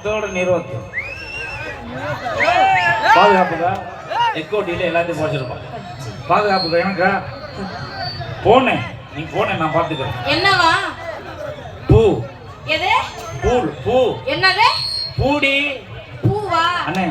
மற்றோட நிறுவத்து பாதுகாப்புக்கா எக்கோட்டியில் எல்லாத்தையும் போச்சிருப்பான். பாதுகாப்புக்கா எனக்கா போனேன், நீ போனேன் நான் பார்த்துக்கிறேன். என்னவா? பூ. எது? பூ. பூ. என்னது? பூடி. பூவா? அண்ணே